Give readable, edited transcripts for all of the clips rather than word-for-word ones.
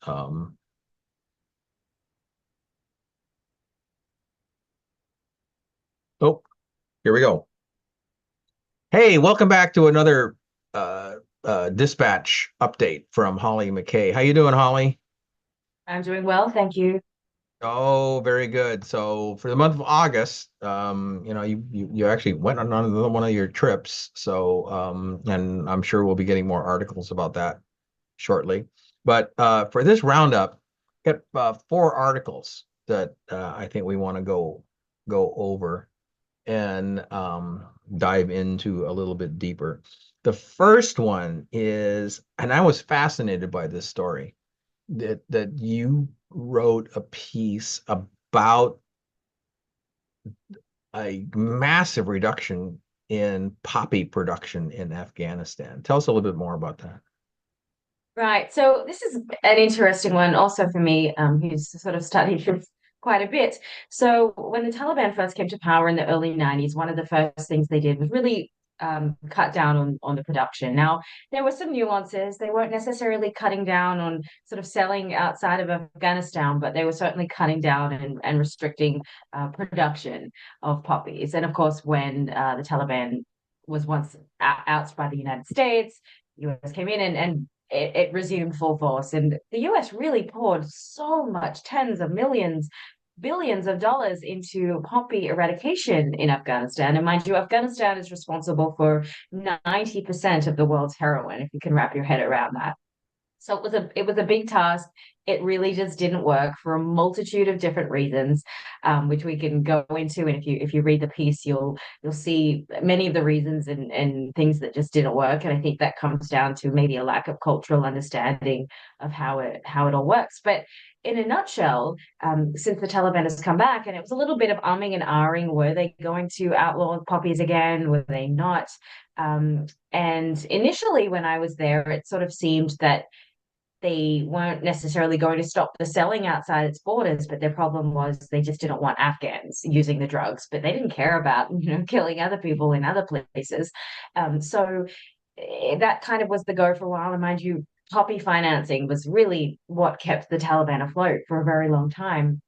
Um, oh, here we go. Hey, welcome back to another uh, dispatch update from Holly McKay. How you doing, Holly? I'm doing well, thank you. Oh, very good. So for the month of August, you actually went on another one of your trips. So and I'm sure we'll be getting more articles about that shortly. But for this roundup, got four articles that I think we want to go over and dive into a little bit deeper. The first one is, and I was fascinated by this story that you wrote a piece about a massive reduction in poppy production in Afghanistan. Tell us a little bit more about that. Right, so this is an interesting one also for me, who's sort of studied this quite a bit. So when the Taliban first came to power in the early 90s, one of the first things they did was really cut down on the production. Now, there were some nuances. They weren't necessarily cutting down on sort of selling outside of Afghanistan, but they were certainly cutting down and restricting production of poppies. And of course, when the Taliban was once ousted by the United States, US came in and it resumed full force. And the US really poured so much, tens of millions, billions of dollars into poppy eradication in Afghanistan. And mind you, Afghanistan is responsible for 90% of the world's heroin, if you can wrap your head around that. So it was a big task. It really just didn't work for a multitude of different reasons, which we can go into. And if you read the piece, you'll see many of the reasons and things that just didn't work. And I think that comes down to maybe a lack of cultural understanding of how it all works. But in a nutshell, since the Taliban has come back, and it was a little bit of umming and ahhing, were they going to outlaw poppies again? Were they not? And initially, when I was there, it sort of seemed that they weren't necessarily going to stop the selling outside its borders, but their problem was they just didn't want Afghans using the drugs, but they didn't care about, killing other people in other places. So that kind of was the go for a while. And mind you, poppy financing was really what kept the Taliban afloat for a very long time.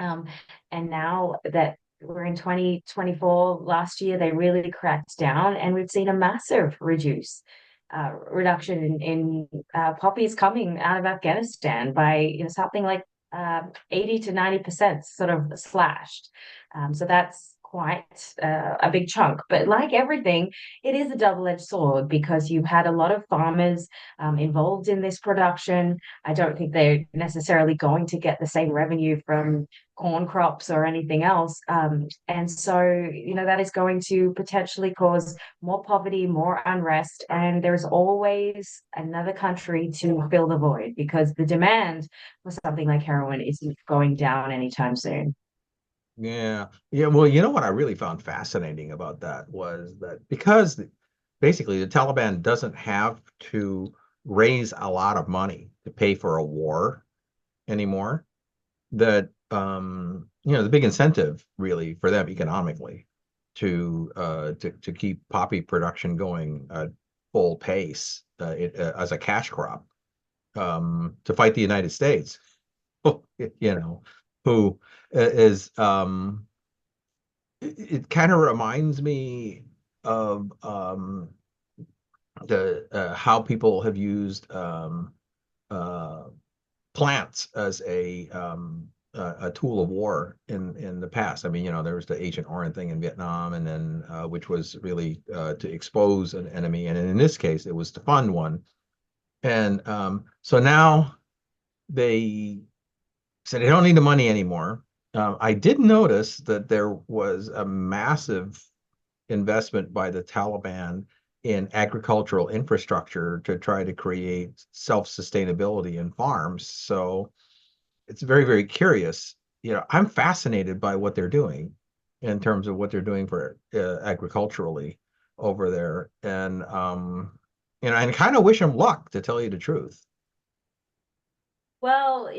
Um, and now that we're in 2024, last year they really cracked down, and we've seen a massive reduction in poppies coming out of Afghanistan by something like 80 to 90% sort of slashed. So that's quite a big chunk. But like everything, it is a double-edged sword because you've had a lot of farmers involved in this production. I don't think they're necessarily going to get the same revenue from corn crops or anything else. And so, that is going to potentially cause more poverty, more unrest, and there's always another country to fill the void because the demand for something like heroin isn't going down anytime soon. Yeah. Yeah. Well, you know what I really found fascinating about that was that because basically the Taliban doesn't have to raise a lot of money to pay for a war anymore, that the big incentive really for them economically to keep poppy production going at full pace as a cash crop to fight the United States, you know, who is it kind of reminds me of the how people have used uh, plants as a tool of war in the past. I mean, there was the Agent Orange thing in Vietnam, and then which was really to expose an enemy, and in this case, it was to fund one. And so now they said they don't need the money anymore. I did notice that there was a massive investment by the Taliban in agricultural infrastructure to try to create self-sustainability in farms. So it's very, very curious. I'm fascinated by what they're doing in terms of what they're doing for agriculturally over there, and I kind of wish them luck, to tell you the truth. Well,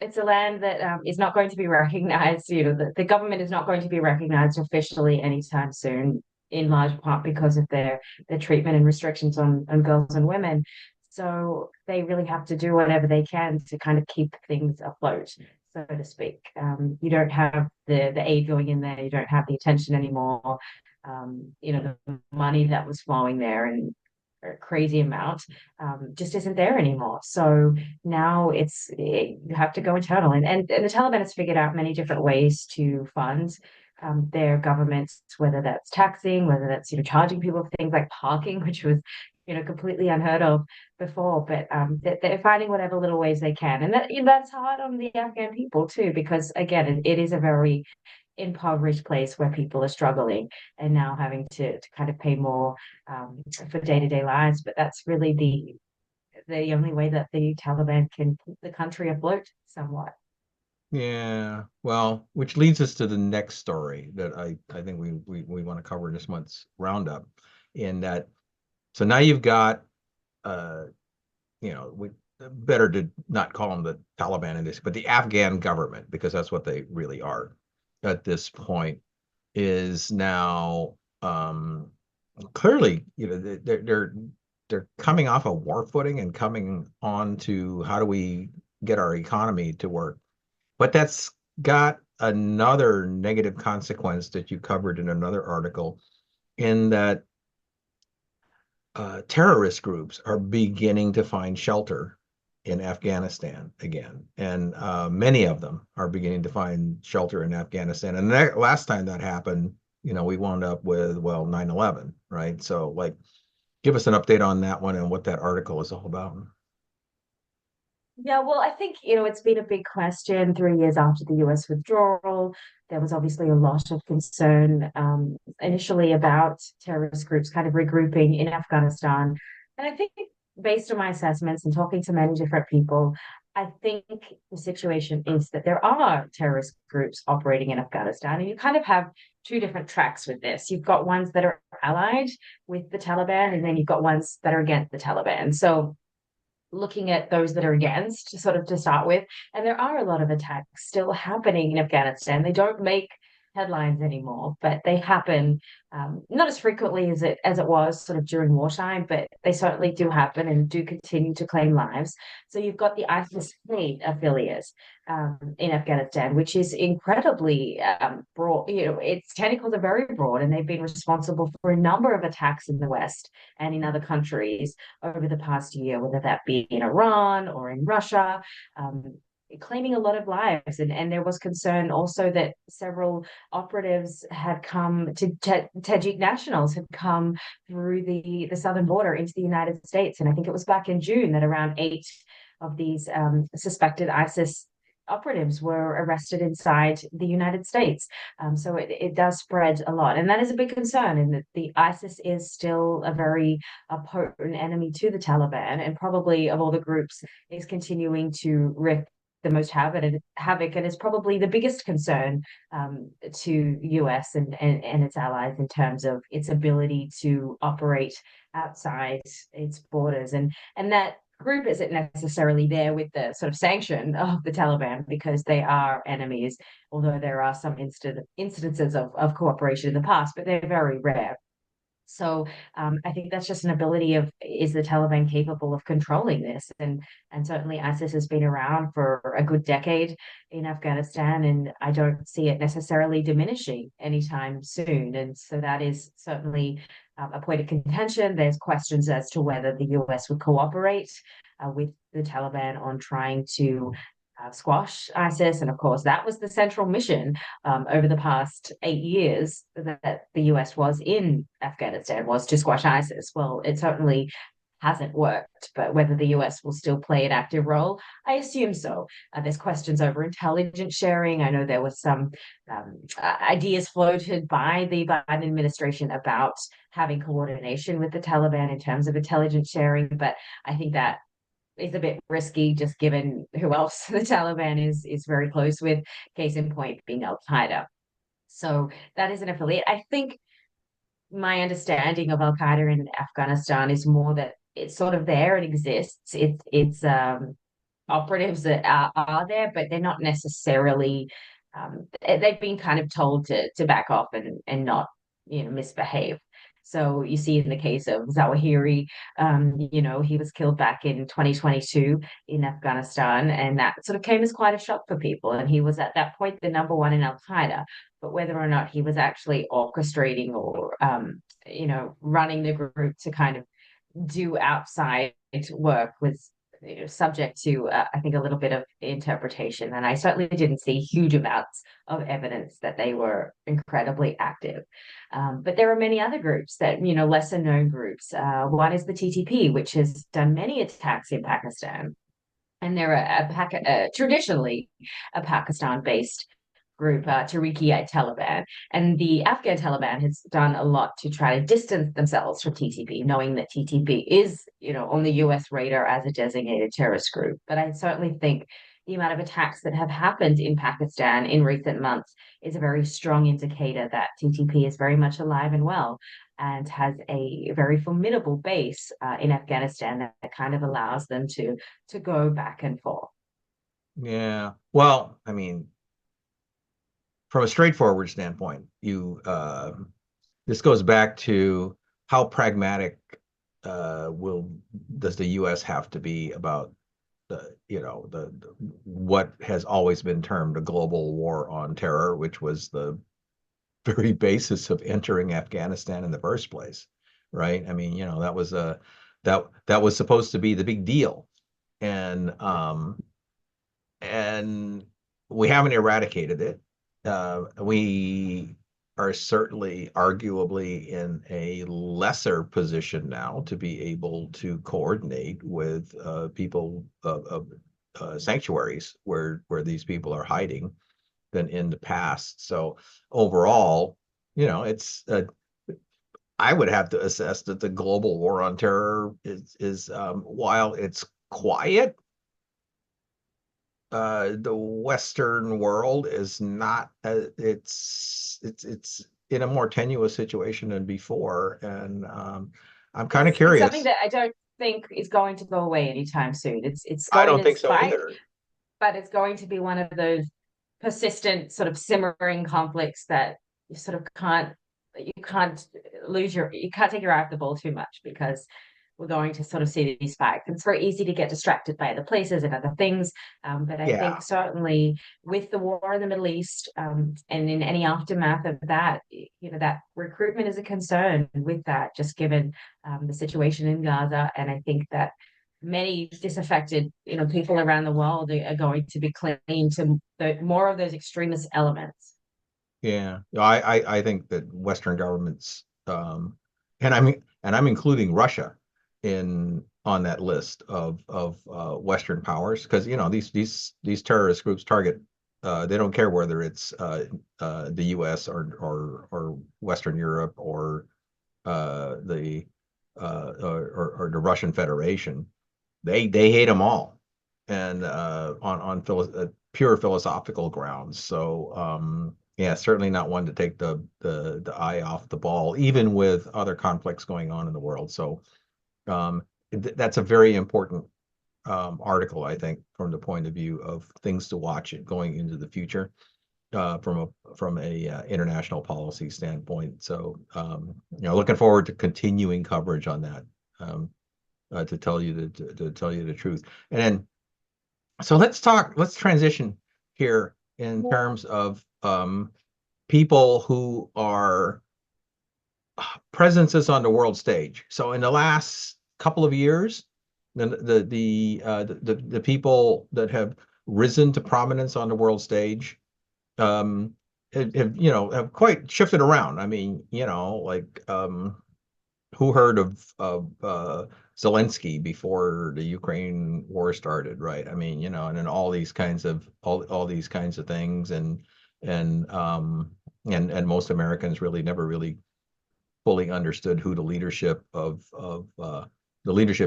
it's a land that is not going to be recognized. The government is not going to be recognized officially anytime soon, in large part because of their treatment and restrictions on girls and women. So they really have to do whatever they can to kind of keep things afloat, so to speak. You don't have the aid going in there, you don't have the attention anymore. The money that was flowing there and a crazy amount just isn't there anymore. So now you have to go internal, and the Taliban has figured out many different ways to fund their governments, whether that's taxing, whether that's charging people for things like parking, which was completely unheard of before. But they're finding whatever little ways they can, and that's hard on the Afghan people too, because again, it is a very impoverished place where people are struggling and now having to kind of pay more for day-to-day lives. But that's really the only way that the Taliban can keep the country afloat somewhat. Yeah, well, which leads us to the next story that I think we want to cover in this month's roundup. In that, so now you've got we better to not call them the Taliban in this, but the Afghan government, because that's what they really are at this point, is now clearly, they're coming off a war footing and coming on to how do we get our economy to work. But that's got another negative consequence that you covered in another article, in that terrorist groups are beginning to find shelter in Afghanistan again. And many of them are beginning to find shelter in Afghanistan. And that, last time that happened, we wound up with, well, 9/11, right? So, like, give us an update on that one and what that article is all about. Yeah, well, I think, it's been a big question 3 years after the US withdrawal. There was obviously a lot of concern initially about terrorist groups kind of regrouping in Afghanistan. And I think, based on my assessments and talking to many different people, I think the situation is that there are terrorist groups operating in Afghanistan, and you kind of have two different tracks with this. You've got ones that are allied with the Taliban, and then you've got ones that are against the Taliban. So looking at those that are against, sort of to start with. And there are a lot of attacks still happening in Afghanistan. They don't make headlines anymore, but they happen not as frequently as it was sort of during wartime, but they certainly do happen and do continue to claim lives. So you've got the ISIS state affiliates in Afghanistan, which is incredibly broad. Its tentacles are very broad, and they've been responsible for a number of attacks in the West and in other countries over the past year, whether that be in Iran or in Russia, claiming a lot of lives. And there was concern also that several operatives had come to Tajik nationals had come through the southern border into the United States. And I think it was back in June that around 8 of these suspected ISIS operatives were arrested inside the United States. So it does spread a lot. And that is a big concern, in that the ISIS is still a very potent enemy to the Taliban, and probably of all the groups is continuing to wreak the most havoc, and is probably the biggest concern to US and its allies in terms of its ability to operate outside its borders. And that group isn't necessarily there with the sort of sanction of the Taliban, because they are enemies, although there are some instances of cooperation in the past, but they're very rare. So I think that's just an ability of, is the Taliban capable of controlling this? And certainly ISIS has been around for a good decade in Afghanistan, and I don't see it necessarily diminishing anytime soon. And so that is certainly a point of contention. There's questions as to whether the US would cooperate with the Taliban on trying to squash ISIS. And of course, that was the central mission over the past 8 years that the US was in Afghanistan, was to squash ISIS. Well, it certainly hasn't worked, but whether the US will still play an active role, I assume so. There's questions over intelligence sharing. I know there was some ideas floated by the Biden administration about having coordination with the Taliban in terms of intelligence sharing, but I think that is a bit risky, just given who else the Taliban is very close with, case in point being Al Qaeda. So that is an affiliate. I think my understanding of Al Qaeda in Afghanistan is more that it's sort of there, it exists. It's operatives that are there, but they're not necessarily they've been kind of told to back off and not misbehave. So you see in the case of Zawahiri, he was killed back in 2022 in Afghanistan, and that sort of came as quite a shock for people. And he was at that point the number one in Al Qaeda, but whether or not he was actually orchestrating or running the group to kind of do outside work was subject to, I think, a little bit of interpretation. And I certainly didn't see huge amounts of evidence that they were incredibly active. But there are many other groups that, lesser known groups. One is the TTP, which has done many attacks in Pakistan. And they're traditionally a Pakistan-based group, Tariqi-i-Taliban. And the Afghan Taliban has done a lot to try to distance themselves from TTP, knowing that TTP is, on the US radar as a designated terrorist group. But I certainly think the amount of attacks that have happened in Pakistan in recent months is a very strong indicator that TTP is very much alive and well and has a very formidable base in Afghanistan that kind of allows them to go back and forth. Yeah. Well, I mean, from a straightforward standpoint, this goes back to how pragmatic will does the U.S. have to be about the what has always been termed a global war on terror, which was the very basis of entering Afghanistan in the first place, right? I mean, that was supposed to be the big deal, and and we haven't eradicated it. We are certainly arguably in a lesser position now to be able to coordinate with people of sanctuaries where these people are hiding than in the past. So overall, it's I would have to assess that the global war on terror is while it's quiet, the Western world is not. It's in a more tenuous situation than before, and I'm kind of It's something curious. that I don't think is going to go away anytime soon. It's I going don't to think so spike, either. but it's going to be one of those persistent sort of simmering conflicts that you sort of can't you can't take your eye off the ball too much because we're going to sort of see these spikes. It's very easy to get distracted by other places and other things. But I Yeah, think certainly with the war in the Middle East, and in any aftermath of that, that recruitment is a concern with that, just given the situation in Gaza. And I think that many disaffected, people around the world are going to be clinging to more of those extremist elements. yeah. I think that Western governments, and I'm including Russia in on that list of Western powers because these terrorist groups target they don't care whether it's the U.S. or Western Europe or the or the Russian Federation. They hate them all, and on pure philosophical grounds. So yeah, certainly not one to take the eye off the ball, even with other conflicts going on in the world. So that's a very important article, I think, from the point of view of things to watch going into the future from a international policy standpoint. So looking forward to continuing coverage on that. To tell you to tell you the truth. And then, so let's transition here in terms of people who are presences on the world stage. So in the last couple of years, the people that have risen to prominence on the world stage have quite shifted around. I mean, like who heard of Zelensky before the Ukraine war started, right? I mean, and then all these kinds of things, and and most Americans really never really fully understood who the leadership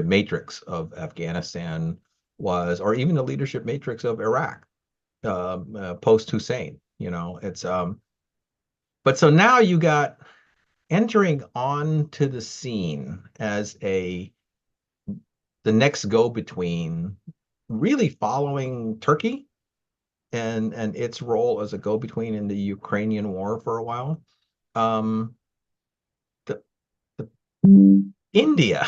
matrix of Afghanistan was, or even the leadership matrix of Iraq post Hussein. It's but so now you got entering onto the scene as the next go-between, really following Turkey and its role as a go-between in the Ukrainian war for a while. Um, the India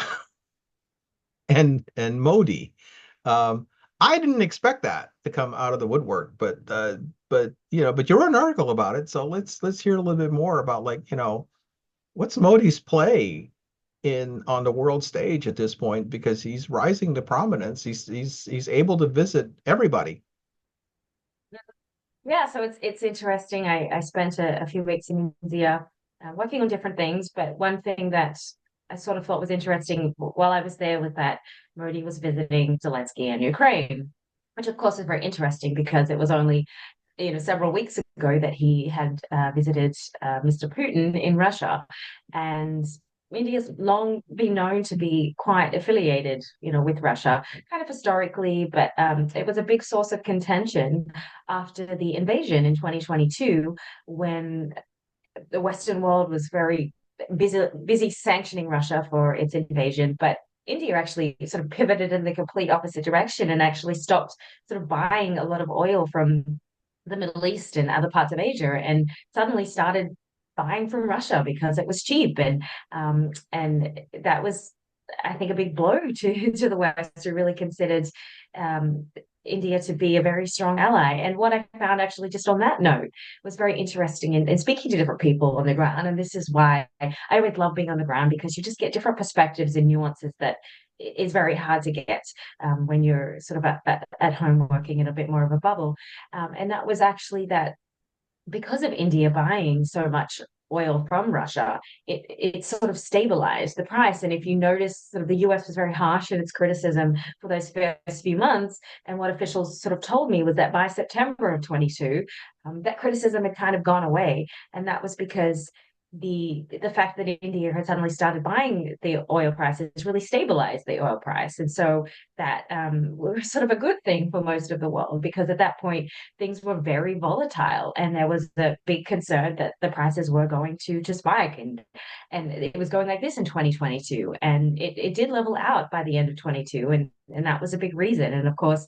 and Modi. Um, I didn't expect that to come out of the woodwork, but but you wrote an article about it, so let's hear a little bit more about like, what's Modi's play in on the world stage at this point because he's rising to prominence. He's able to visit everybody. Yeah, so it's interesting. I spent a few weeks in India working on different things, but one thing that I sort of thought was interesting while I was there was that Modi was visiting Zelensky in Ukraine, which of course is very interesting because it was only several weeks ago that he had visited Mr. Putin in Russia, and India's long been known to be quite affiliated, with Russia, kind of historically, but it was a big source of contention after the invasion in 2022, when the Western world was very busy sanctioning Russia for its invasion, but India actually sort of pivoted in the complete opposite direction and actually stopped sort of buying a lot of oil from the Middle East and other parts of Asia, and suddenly started buying from Russia because it was cheap, and that was, I think, a big blow to to the West, who really considered um, India to be a very strong ally. And what I found actually just on that note was very interesting in speaking to different people on the ground. And this is why I always love being on the ground, because you just get different perspectives and nuances that is very hard to get when you're sort of at home working in a bit more of a bubble. And that was actually that because of India buying so much oil from Russia, it sort of stabilized the price. And if you notice, sort of the US was very harsh in its criticism for those first few months. And what officials sort of told me was that by September of 22, that criticism had kind of gone away. And that was because the fact that India had suddenly started buying the oil prices really stabilized the oil price. And so that was sort of a good thing for most of the world, because at that point things were very volatile, and there was the big concern that the prices were going to spike, and it was going like this in 2022, and it did level out by the end of 22, and that was a big reason. And of course,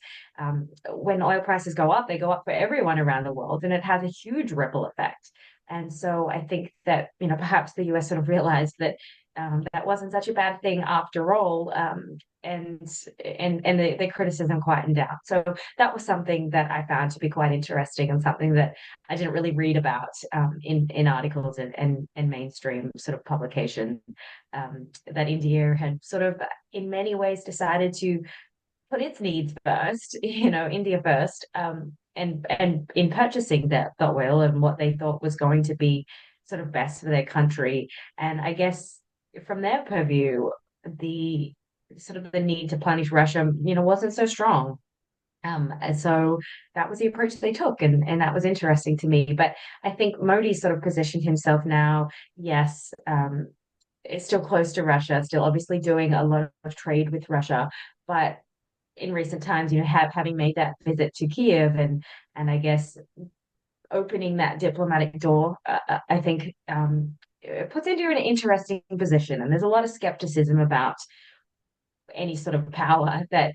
when oil prices go up, they go up for everyone around the world, and it has a huge ripple effect. And so I think that, perhaps the US sort of realized that that wasn't such a bad thing after all, and the criticism quietened down. So that was something that I found to be quite interesting, and something that I didn't really read about in articles and mainstream sort of publication, that India had sort of in many ways decided to put its needs first, India first, and in purchasing the oil and what they thought was going to be sort of best for their country. And I guess from their purview, the sort of the need to punish Russia, wasn't so strong. And so that was the approach they took, and that was interesting to me. But I think Modi sort of positioned himself now, yes, is still close to Russia, still obviously doing a lot of trade with Russia, but in recent times, having made that visit to Kiev, and I guess opening that diplomatic door, I think it puts India in an interesting position. And there's a lot of skepticism about any sort of power that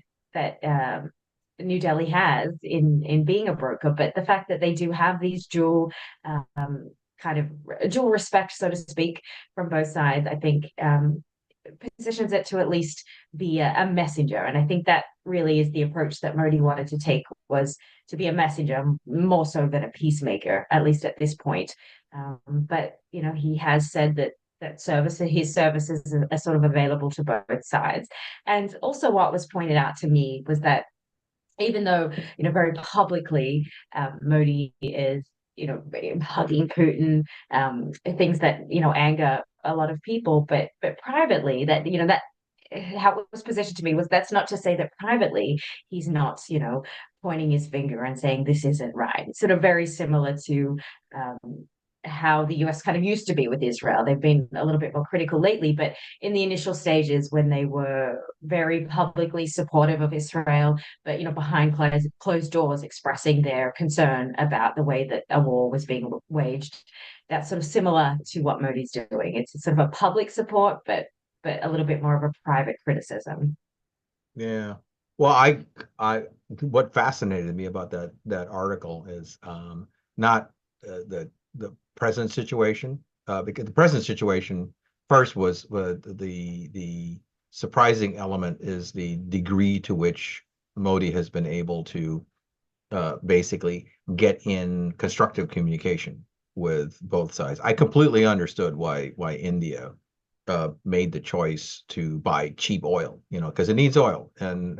New Delhi has in being a broker, but the fact that they do have these kind of dual respect, so to speak, from both sides, I think positions it to at least be a messenger. And I think that really is the approach that Modi wanted to take, was to be a messenger more so than a peacemaker, at least at this point. But he has said that his services are sort of available to both sides. And also, what was pointed out to me was that even though very publicly Modi is hugging Putin, things that anger a lot of people, but privately, that that how it was positioned to me was, that's not to say that privately he's not pointing his finger and saying this isn't right. It's sort of very similar to how the US kind of used to be with Israel. They've been a little bit more critical lately, but in the initial stages, when they were very publicly supportive of Israel, but behind closed doors expressing their concern about the way that a war was being waged, that's sort of similar to what Modi's doing. It's sort of a public support, but a little bit more of a private criticism. Yeah. Well, what fascinated me about that article is not the present situation, because the present situation first was the surprising element is the degree to which Modi has been able to basically get in constructive communication with both sides. I completely understood why India made the choice to buy cheap oil, because it needs oil. In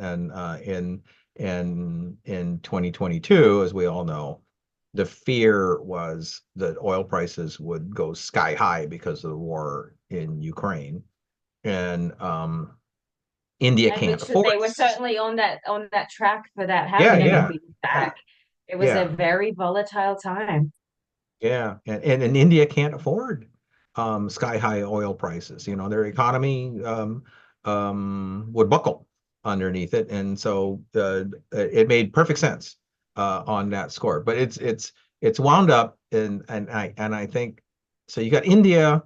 2022, as we all know, the fear was that oil prices would go sky high because of the war in Ukraine, and India And can't which afford they were it. certainly on that track for that Yeah, happening. I mean, yeah, we look back, it was a yeah. very volatile time. Yeah, and India can't afford sky high oil prices. Their economy would buckle underneath it, and so it made perfect sense on that score. But it's wound up, and I think so. You got India,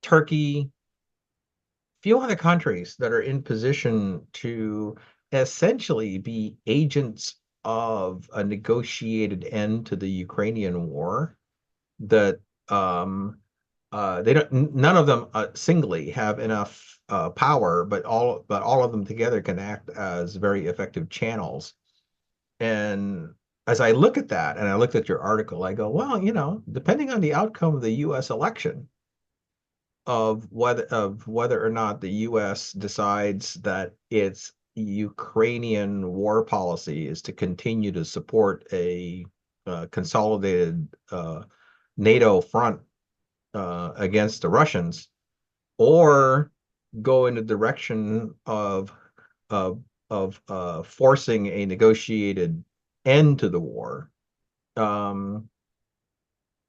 Turkey, few other countries that are in position to essentially be agents of a negotiated end to the Ukrainian war that they don't none of them singly have enough power, but all of them together can act as very effective channels. And as I look at that, and I looked at your article, I go, well, depending on the outcome of the U.S. election, of whether or not the U.S. decides that its Ukrainian war policy is to continue to support a consolidated NATO front against the Russians, or go in the direction of forcing a negotiated end to the war. Um,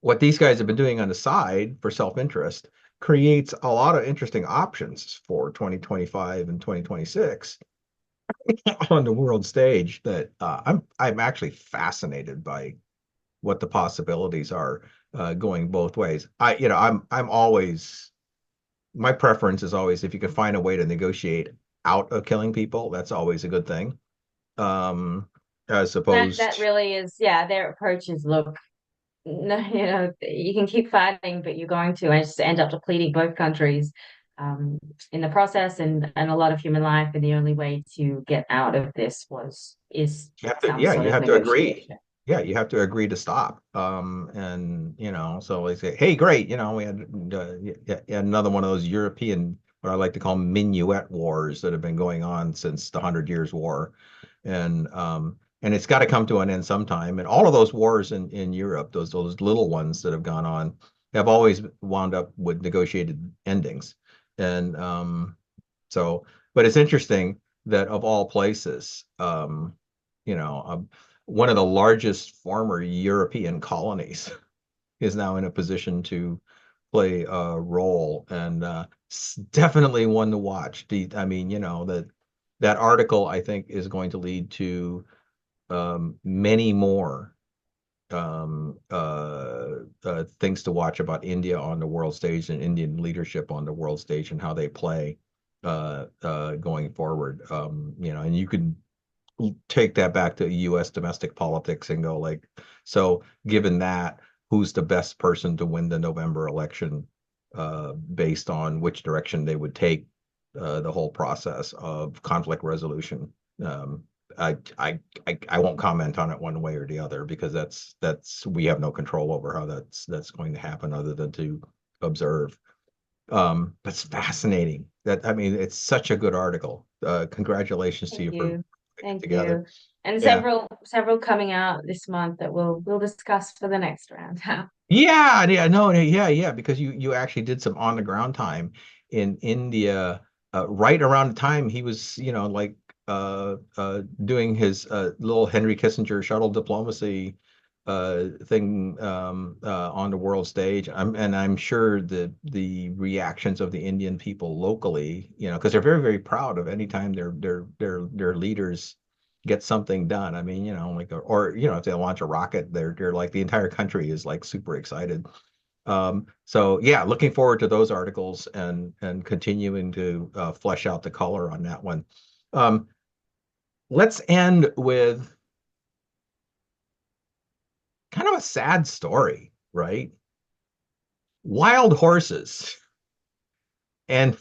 what these guys have been doing on the side for self-interest creates a lot of interesting options for 2025 and 2026 on the world stage that I'm actually fascinated by what the possibilities are going both ways. I'm always my preference is always if you can find a way to negotiate out of killing people, that's always a good thing. Um, as That opposed, really is, yeah, their approaches look, no, you can keep fighting, but you're going to, I just end up depleting both countries in the process, and a lot of human life. And the only way to get out of this is you have to, some yeah, sort you of have to agree. negotiation. Yeah, you have to agree to stop. And so they say, hey, great, we had another one of those European, what I like to call minuet wars that have been going on since the Hundred Years' War, and it's got to come to an end sometime. And all of those wars in Europe, those little ones that have gone on, have always wound up with negotiated endings. And so, but it's interesting that of all places, you know, um, one of the largest former European colonies is now in a position to play a role, and definitely one to watch. I mean, that article I think is going to lead to many more things to watch about India on the world stage and Indian leadership on the world stage and how they play going forward. And you could take that back to U.S. domestic politics and go like, so given that, who's the best person to win the November election based on which direction they would take the whole process of conflict resolution. Um, I won't comment on it one way or the other because that's we have no control over how that's going to happen other than to observe. But it's fascinating. I mean, it's such a good article. Congratulations to Thank you for you. putting it Thank together. you. And Yeah. several coming out this month that we'll discuss for the next round. Yeah, yeah, no, no, yeah, yeah, because you actually did some on the ground time in India right around the time he was, like doing his little Henry Kissinger shuttle diplomacy thing on the world stage. And I'm sure that the reactions of the Indian people locally, because they're very, very proud of any time their leaders get something done. I mean, like, or if they launch a rocket, they're like the entire country is like super excited. So yeah, looking forward to those articles and continuing to flesh out the color on that one. Um, let's end with kind of a sad story, right? Wild horses. And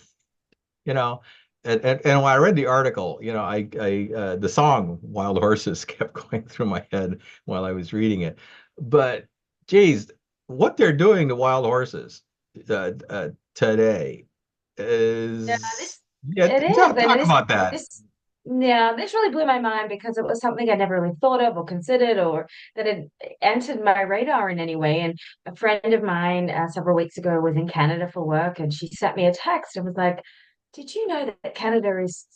you know, and when I read the article, I the song Wild Horses kept going through my head while I was reading it. But geez, what they're doing to wild horses today Yeah, is, this yeah, it is. I mean, talk about that. this yeah, this really blew my mind because it was something I never really thought of or considered or that had entered my radar in any way. And a friend of mine several weeks ago was in Canada for work, and she sent me a text and was like, "Did you know that Canada is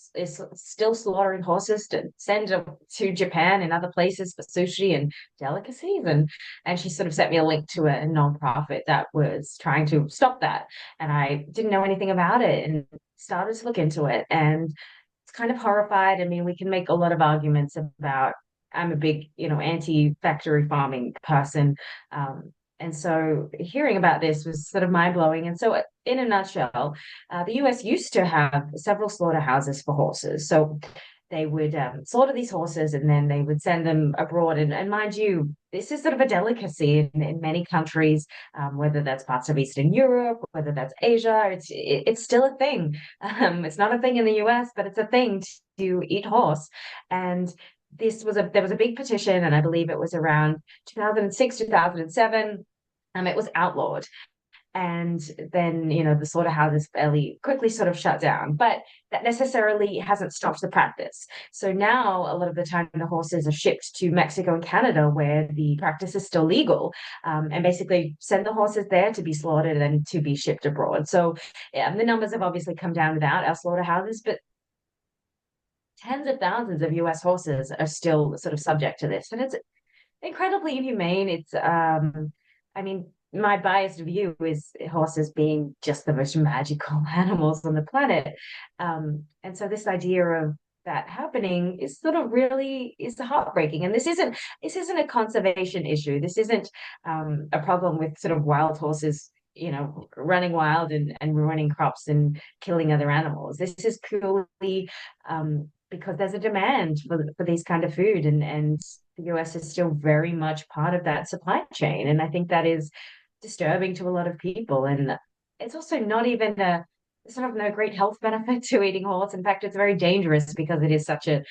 still slaughtering horses to send them to Japan and other places for sushi and delicacies?" And she sort of sent me a link to a nonprofit that was trying to stop that, and I didn't know anything about it and started to look into it and it's kind of horrified. I mean, we can make a lot of arguments about I'm a big, anti-factory farming person. And so hearing about this was sort of mind-blowing. And so in a nutshell, the US used to have several slaughterhouses for horses. So they would slaughter these horses and then they would send them abroad. And mind you, this is sort of a delicacy in many countries, whether that's parts of Eastern Europe, whether that's Asia, it's still a thing. It's not a thing in the US, but it's a thing to eat horse. And there was a big petition, and I believe it was around 2006, 2007. It was outlawed. And then, the slaughterhouses fairly quickly sort of shut down. But that necessarily hasn't stopped the practice. So now, a lot of the time, the horses are shipped to Mexico and Canada, where the practice is still legal, and basically send the horses there to be slaughtered and to be shipped abroad. So the numbers have obviously come down without our slaughterhouses, but tens of thousands of US horses are still sort of subject to this. And it's incredibly inhumane. I mean, my biased view is horses being just the most magical animals on the planet. And so this idea of that happening is sort of really is heartbreaking. And this isn't a conservation issue. This isn't a problem with sort of wild horses, running wild and ruining crops and killing other animals. This is purely because there's a demand for these kind of food and the US is still very much part of that supply chain. And I think that is disturbing to a lot of people. And it's also not even sort of no great health benefit to eating horse. In fact, it's very dangerous because it is such an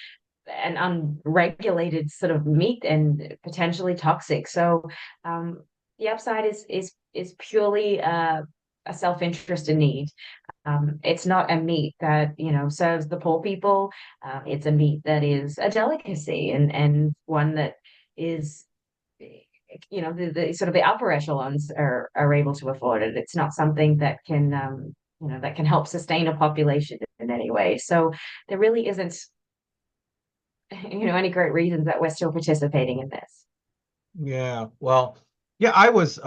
unregulated sort of meat and potentially toxic. So the upside is purely a self-interest and need. It's not a meat that, serves the poor people. It's a meat that is a delicacy and one that is, the sort of the upper echelons are able to afford it. It's not something that can help sustain a population in any way. So there really isn't, any great reasons that we're still participating in this. Yeah. Well, yeah, I was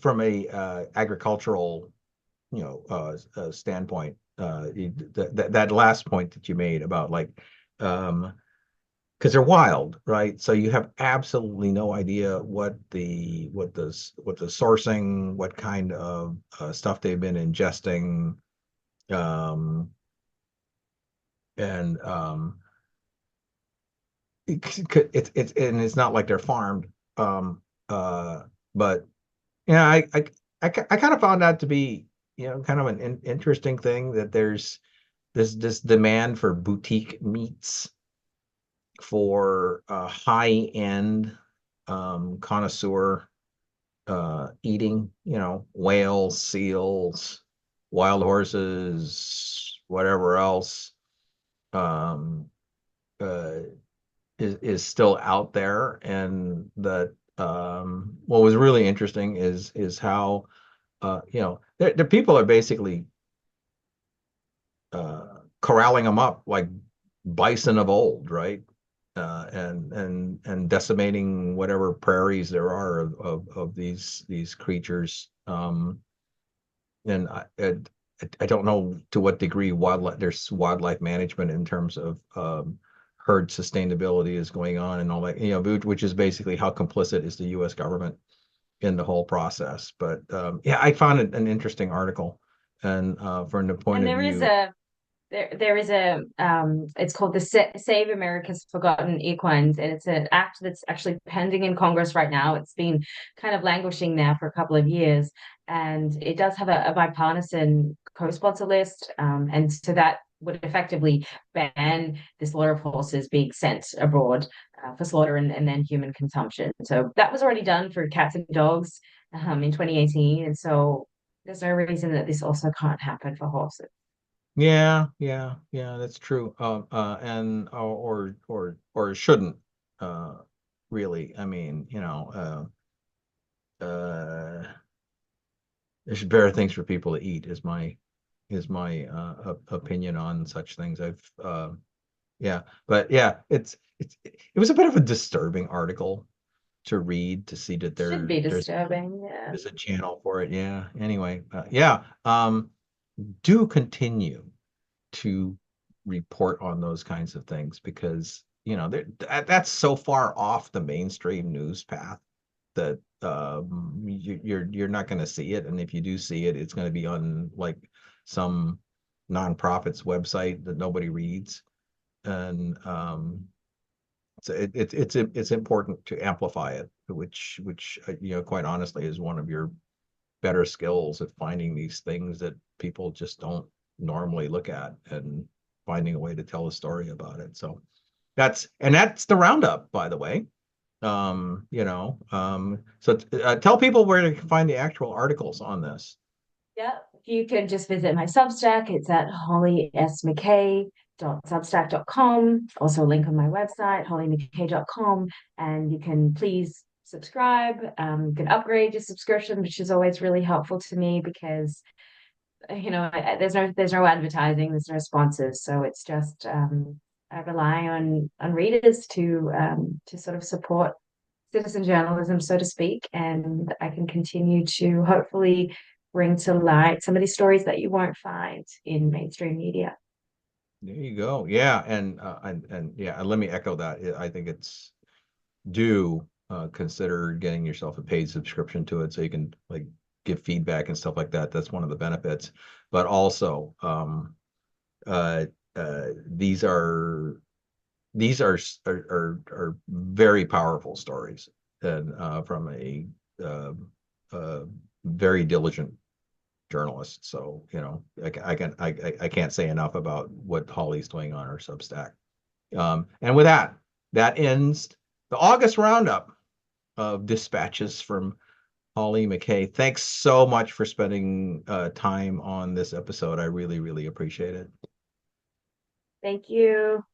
from a agricultural, standpoint, that last point that you made about like, because they're wild, right? So you have absolutely no idea what the sourcing, what kind of stuff they've been ingesting, um, and it's not like they're farmed, um, but yeah, I kind of found that to be, kind of an interesting thing that there's this demand for boutique meats for high-end connoisseur eating, whales, seals, wild horses, whatever else um, uh, is still out there. And that what was really interesting is how the people are basically corralling them up like bison of old, right? And decimating whatever prairies there are of these creatures. And I don't know to what degree there's wildlife management in terms of herd sustainability is going on and all that, which is basically how complicit is the U.S. government in the whole process. But yeah, I found it an interesting article, and from the point And of there is view, a there is a it's called the Save America's Forgotten Equines, and it's an act that's actually pending in Congress right now. It's been kind of languishing there for a couple of years, and it does have a bipartisan co-sponsor list, and so that would effectively ban the slaughter of horses being sent abroad for slaughter and then human consumption. So that was already done for cats and dogs in 2018, and so there's no reason that this also can't happen for horses. Yeah, yeah, yeah, that's true. And or shouldn't really. I mean, there's better things for people to eat is my opinion on such things. I've yeah, but yeah, it was a bit of a disturbing article to read to see that Should be disturbing, yeah. there's a channel for it. Yeah. Anyway, yeah. Do continue to report on those kinds of things because that's so far off the mainstream news path that you're not going to see it, and if you do see it, it's going to be on like some nonprofit's website that nobody reads, and so it's important to amplify it, which quite honestly is one of your better skills at finding these things that people just don't normally look at and finding a way to tell a story about it. So that's the roundup, by the way. So tell people where to find the actual articles on this. Yeah, you can just visit my Substack. It's at holliesmckay.substack.com. Also, a link on my website, holliemckay.com. And you can please subscribe. You can upgrade your subscription, which is always really helpful to me because there's no advertising, there's no sponsors, so it's just I rely on readers to sort of support citizen journalism, so to speak, and I can continue to hopefully bring to light some of these stories that you won't find in mainstream media. There you go. Yeah, and yeah, let me echo that. I think it's do consider getting yourself a paid subscription to it so you can like give feedback and stuff like that. That's one of the benefits. But also, uh, these are very powerful stories, and from uh, uh, very diligent journalist. So I can't say enough about what Hollie's doing on her Substack. And with that, that ends the August roundup of dispatches from Hollie McKay. Thanks so much for spending time on this episode. I really, really appreciate it. Thank you.